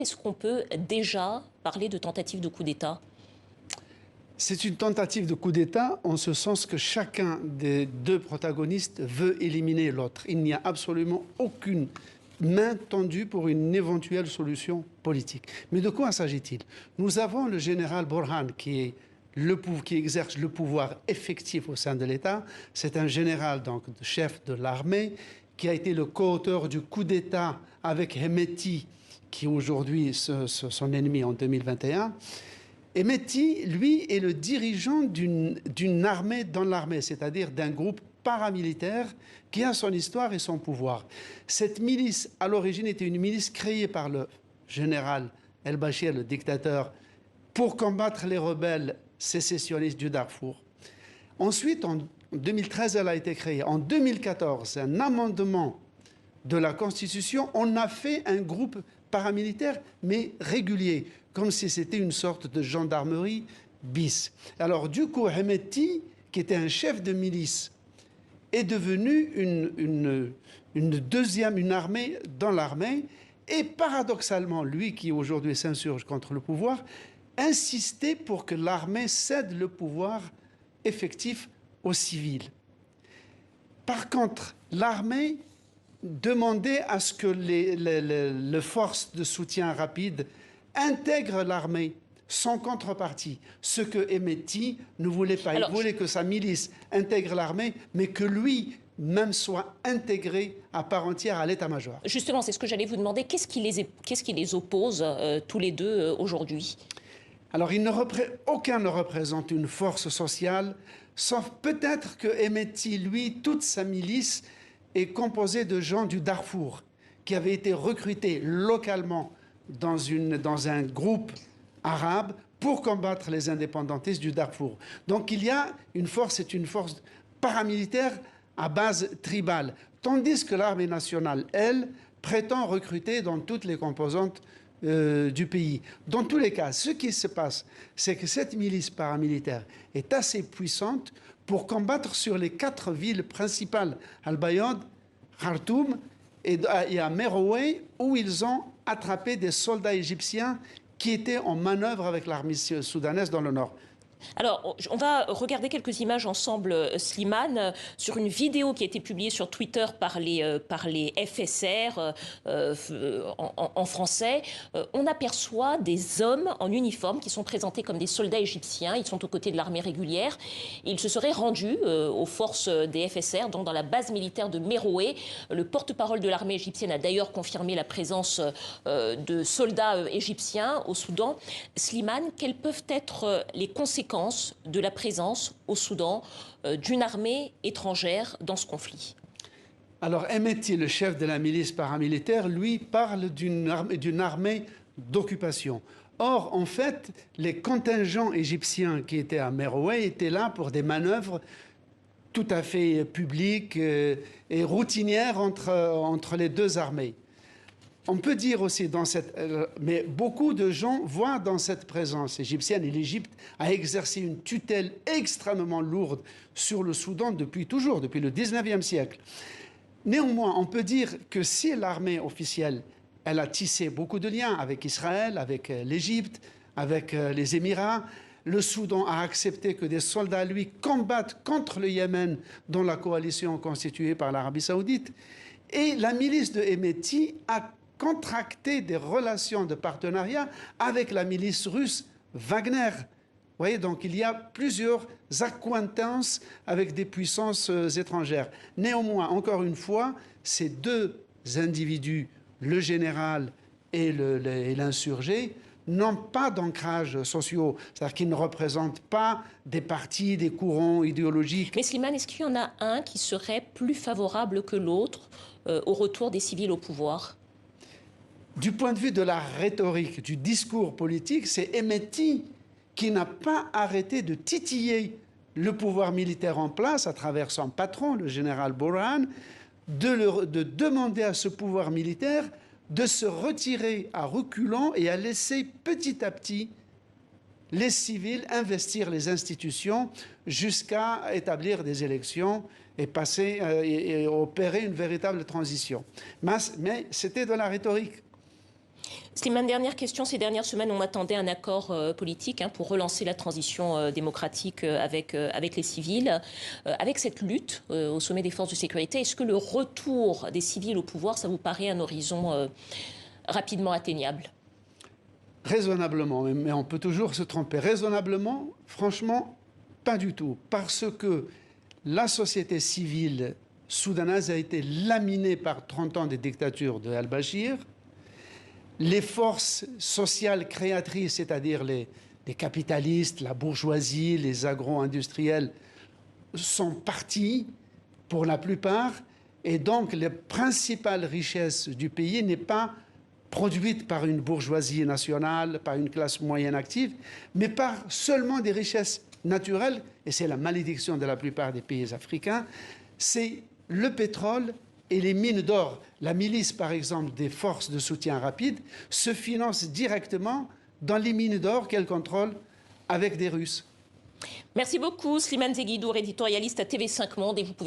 Est-ce qu'on peut déjà parler de tentative de coup d'État? C'est une tentative de coup d'État en ce sens que chacun des deux protagonistes veut éliminer l'autre. Il n'y a absolument aucune main tendue pour une éventuelle solution politique. Mais de quoi s'agit-il? Nous avons le général Borhan qui exerce le pouvoir effectif au sein de l'État. C'est un général, donc chef de l'armée, qui a été le co-auteur du coup d'État avec Hemeti, qui aujourd'hui est son ennemi en 2021. Et Mehdi, lui, est le dirigeant d'une armée dans l'armée, c'est-à-dire d'un groupe paramilitaire qui a son histoire et son pouvoir. Cette milice, à l'origine, était une milice créée par le général El-Bachir, le dictateur, pour combattre les rebelles sécessionnistes du Darfour. Ensuite, en 2013, elle a été créée. En 2014, un amendement de la Constitution, on a fait un groupe paramilitaire, mais régulier, comme si c'était une sorte de gendarmerie bis. Alors du coup, Hemeti, qui était un chef de milice, est devenu une armée dans l'armée, et paradoxalement, lui qui aujourd'hui s'insurge contre le pouvoir, insistait pour que l'armée cède le pouvoir effectif aux civils. Par contre, l'armée demandait à ce que les forces de soutien rapide intègrent l'armée sans contrepartie, ce que Hemeti ne voulait pas. Il voulait que sa milice intègre l'armée, mais que lui-même soit intégré à part entière à l'état-major. Justement, c'est ce que j'allais vous demander. Qu'est-ce qui les oppose tous les deux aujourd'hui? Alors, aucun ne représente une force sociale, sauf peut-être que Hemeti, lui, toute sa milice est composée de gens du Darfour, qui avaient été recrutés localement dans un groupe arabe pour combattre les indépendantistes du Darfour. Donc il y a une force, c'est une force paramilitaire à base tribale, tandis que l'armée nationale, elle, prétend recruter dans toutes les composantes du pays. Dans tous les cas, ce qui se passe, c'est que cette milice paramilitaire est assez puissante pour combattre sur les 4 villes principales, Al-Bayad, Khartoum et à Merowe, où ils ont attrapé des soldats égyptiens qui étaient en manœuvre avec l'armée soudanaise dans le nord. Alors, on va regarder quelques images ensemble, Slimane, sur une vidéo qui a été publiée sur Twitter par les FSR en français. On aperçoit des hommes en uniforme qui sont présentés comme des soldats égyptiens. Ils sont aux côtés de l'armée régulière. Ils se seraient rendus aux forces des FSR, donc dans la base militaire de Merowe. Le porte-parole de l'armée égyptienne a d'ailleurs confirmé la présence de soldats égyptiens au Soudan. Slimane, quelles peuvent être les conséquences de la présence au Soudan d'une armée étrangère dans ce conflit? Alors, Hemeti, le chef de la milice paramilitaire, lui parle d'une armée d'occupation. Or, en fait, les contingents égyptiens qui étaient à Merowe étaient là pour des manœuvres tout à fait publiques et routinières entre les deux armées. On peut dire aussi mais beaucoup de gens voient dans cette présence égyptienne, et l'Égypte a exercé une tutelle extrêmement lourde sur le Soudan depuis toujours, depuis le 19e siècle. Néanmoins, on peut dire que si l'armée officielle, elle a tissé beaucoup de liens avec Israël, avec l'Égypte, avec les Émirats, le Soudan a accepté que des soldats, lui, combattent contre le Yémen dans la coalition constituée par l'Arabie saoudite, et la milice de Hemeti a contracter des relations de partenariat avec la milice russe Wagner. Vous voyez, donc il y a plusieurs accointances avec des puissances étrangères. Néanmoins, encore une fois, ces deux individus, le général et l'insurgé, n'ont pas d'ancrage sociaux, c'est-à-dire qu'ils ne représentent pas des partis, des courants idéologiques. Mais Slimane, est-ce qu'il y en a un qui serait plus favorable que l'autre au retour des civils au pouvoir? Du point de vue de la rhétorique, du discours politique, c'est Hemeti qui n'a pas arrêté de titiller le pouvoir militaire en place à travers son patron, le général Borhan, de demander à ce pouvoir militaire de se retirer à reculons et à laisser petit à petit les civils investir les institutions jusqu'à établir des élections et et opérer une véritable transition. Mais c'était de la rhétorique. Slimane, dernière question. Ces dernières semaines, on attendait un accord politique pour relancer la transition démocratique avec les civils. Avec cette lutte au sommet des forces de sécurité, est-ce que le retour des civils au pouvoir, ça vous paraît un horizon rapidement atteignable? Raisonnablement, mais on peut toujours se tromper. Raisonnablement, franchement, pas du tout. Parce que la société civile soudanaise a été laminée par 30 ans de dictature de al-Bashir. Les forces sociales créatrices, c'est-à-dire les capitalistes, la bourgeoisie, les agro-industriels, sont partis pour la plupart. Et donc, les principales richesses du pays n'est pas produite par une bourgeoisie nationale, par une classe moyenne active, mais par seulement des richesses naturelles, et c'est la malédiction de la plupart des pays africains, c'est le pétrole et les mines d'or. La milice, par exemple, des forces de soutien rapide se finance directement dans les mines d'or qu'elle contrôle avec des Russes. Merci beaucoup, Slimane Zeguidour, éditorialiste à TV5 Monde, et vous pouvez